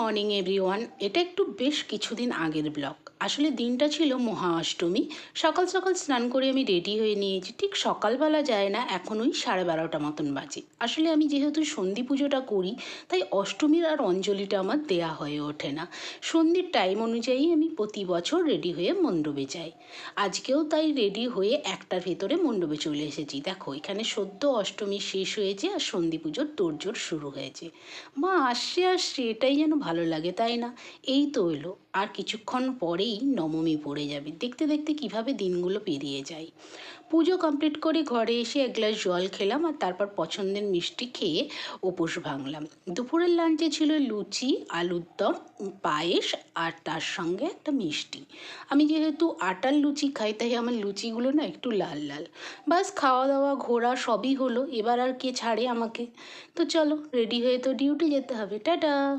Morning everyone. এটা একটু বেশ কিছুদিন আগের ব্লগ। আসলে দিনটা ছিল মহা অষ্টমী। সকাল সকাল স্নান করে আমি রেডি হয়ে নিয়েছি। ঠিক সকালবেলা যায় না, এখন ওই 12:30 মতন বাজে। আসলে আমি যেহেতু সন্ধি পুজোটা করি, তাই অষ্টমীর আর অঞ্জলিটা আমার দেয়া হয়ে ওঠে না। সন্ধির টাইম অনুযায়ী আমি প্রতি বছর রেডি হয়ে মণ্ডপে যাই। আজকেও তাই রেডি হয়ে 1টার ভেতরে মণ্ডপে চলে এসেছি। দেখো, এখানে সদ্য অষ্টমী শেষ হয়েছে আর সন্ধি পুজোর তোড়জোড় শুরু হয়েছে। মা আসছে আসছে, এটাই যেন ভালো লাগে, তাই না? এই তো এলো, আর কিছুক্ষণ পরেই নবমী পড়ে যাবে। দেখতে দেখতে কিভাবে দিনগুলো পেরিয়ে যায়। পুজো কমপ্লিট করে ঘরে এসে এক গ্লাস জল খেলাম আর তারপর পছন্দের মিষ্টি খেয়ে উপোস ভাঙলাম। দুপুরের লাঞ্চে ছিল লুচি, আলুর দম, পায়েস আর তার সঙ্গে একটা মিষ্টি। আমি যেহেতু আটার লুচি খাই, তাই আমার লুচিগুলো না একটু লাল লাল। বাস, খাওয়া দাওয়া ঘোরা সবই হলো। এবার আর কে ছাড়ে আমাকে? তো চলো, রেডি হয়ে তো ডিউটি যেতে হবে। টাটা।